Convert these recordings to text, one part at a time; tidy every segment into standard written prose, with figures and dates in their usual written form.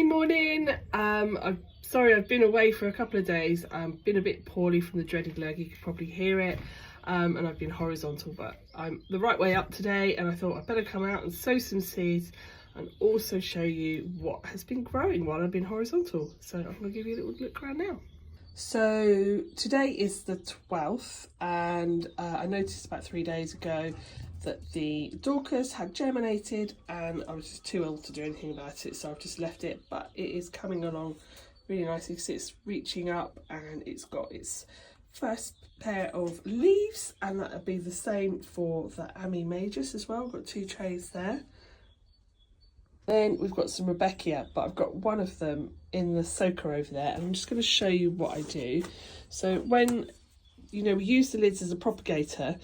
Morning. I'm sorry I've been away for a couple of days. I've been a bit poorly from the dreaded leg, you could probably hear it. And I've been horizontal, but I'm the right way up today, and I thought I'd better come out and sow some seeds and also show you what has been growing while I've been horizontal. So I'm going to give you a little look around now. So today is the 12th, and I noticed about 3 days ago that the Dorcas had germinated, and I was just too ill to do anything about it, so I've just left it. But it is coming along really nicely because it's reaching up and it's got its first pair of leaves, and that'll be the same for the Ammi Majus as well. I've got 2 trays there. Then we've got some Rudbeckia, but I've got one of them in the soaker over there, and I'm just going to show you what I do. So when, we use the lids as a propagator,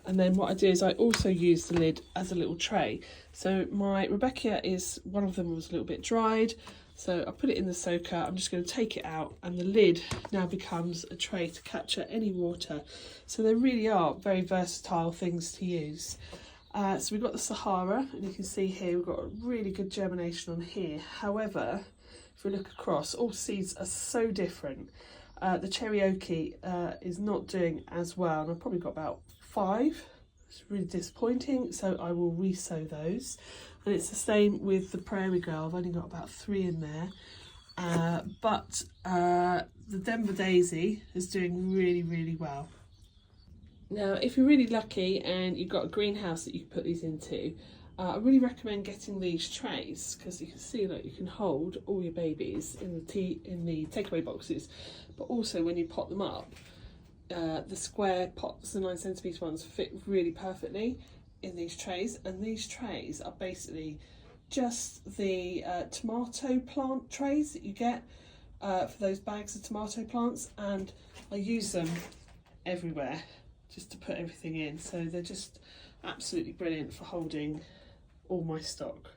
and then what I do is I also use the lid as a little tray. So my Rudbeckia one of them was a little bit dried, so I put it in the soaker. I'm just going to take it out, and the lid now becomes a tray to capture any water. So they really are very versatile things to use. So we've got the Sahara, and you can see here we've got a really good germination on here. However, if we look across, all seeds are so different. The Cherokee is not doing as well, and I've probably got about 5. It's really disappointing, so I will re-sow those. And it's the same with the Prairie Girl. I've only got about 3 in there. But the Denver Daisy is doing really, really well. Now, if you're really lucky and you've got a greenhouse that you can put these into, I really recommend getting these trays, because you can see that you can hold all your babies in the takeaway boxes, but also when you pot them up, the square pots, the 9cm ones, fit really perfectly in these trays. And these trays are basically just the tomato plant trays that you get for those bags of tomato plants, and I use them everywhere just to put everything in. So they're just absolutely brilliant for holding all my stock.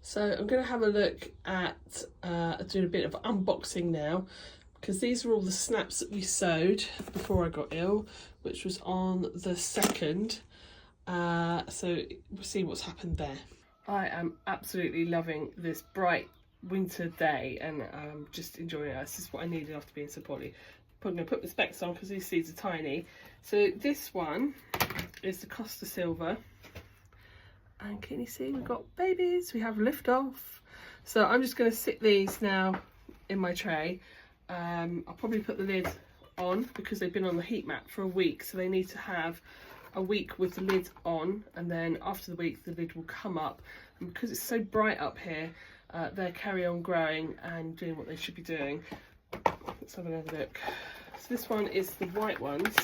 So I'm going to have a look at doing a bit of unboxing now, because these are all the snaps that we sowed before I got ill, which was on the 2nd. So we'll see what's happened there. I am absolutely loving this bright winter day, and I'm just enjoying it. This is what I needed after being so poorly. I'm going to put the specs on because these seeds are tiny. So this one is the Costa Silva, and can you see we've got babies? We have lift off. So I'm just going to sit these now in my tray. I'll probably put the lid on because they've been on the heat mat for a week, so they need to have a week with the lid on, and then after the week the lid will come up, and because it's so bright up here, they'll carry on growing and doing what they should be doing. Let's have another look. So this one is the white ones.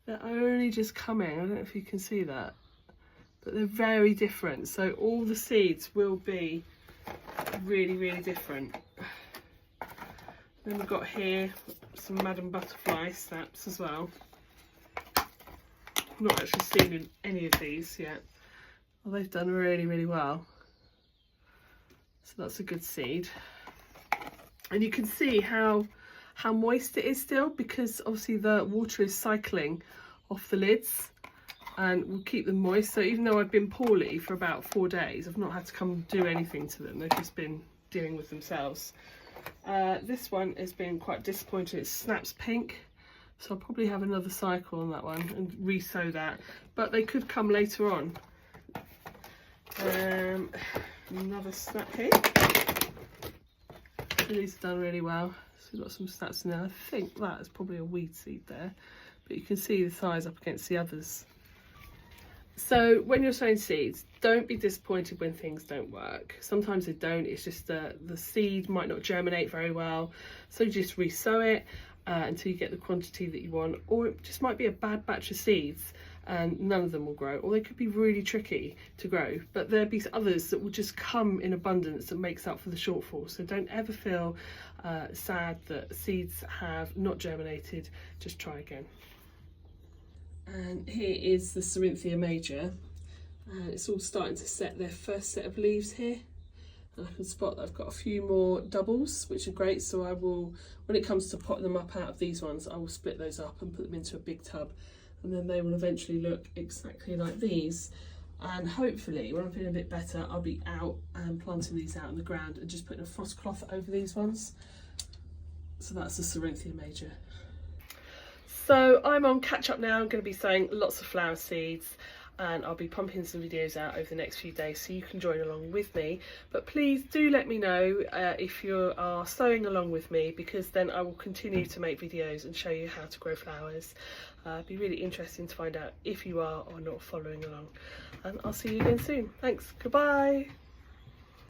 They're only just coming. I don't know if you can see that, but they're very different. So all the seeds will be really, really different. Then we've got here some Madam Butterfly snaps as well. I've not actually seen any of these yet. Well, they've done really, really well. So that's a good seed. And you can see how moist it is still, because obviously the water is cycling off the lids and will keep them moist. So even though I've been poorly for about 4 days, I've not had to come do anything to them. They've just been dealing with themselves. This one has been quite disappointing. It snaps pink, so I'll probably have another cycle on that one and re-sow that, but they could come later on. Another snap here. These have done really well. So we've got some snaps in there. I think that is probably a weed seed there, but you can see the size up against the others. So when you're sowing seeds, don't be disappointed when things don't work. Sometimes they don't. It's just the seed might not germinate very well, so you just re-sow it until you get the quantity that you want. Or it just might be a bad batch of seeds and none of them will grow, or they could be really tricky to grow, but there'll be others that will just come in abundance that makes up for the shortfall. So don't ever feel sad that seeds have not germinated. Just try again. And here is the Cerynthia major, and it's all starting to set their first set of leaves here. And I can spot that I've got a few more doubles, which are great. So I will, when it comes to potting them up out of these ones, I will split those up and put them into a big tub, and then they will eventually look exactly like these. and hopefully when I'm feeling a bit better I'll be out and planting these out in the ground and just putting a frost cloth over these ones. So that's the Cerinthium major. So I'm on catch up now. I'm going to be sowing lots of flower seeds, and I'll be pumping some videos out over the next few days so you can join along with me. But please do let me know if you are sowing along with me, because then I will continue to make videos and show you how to grow flowers. It'd be really interesting to find out if you are or not following along. And I'll see you again soon. Thanks. Goodbye.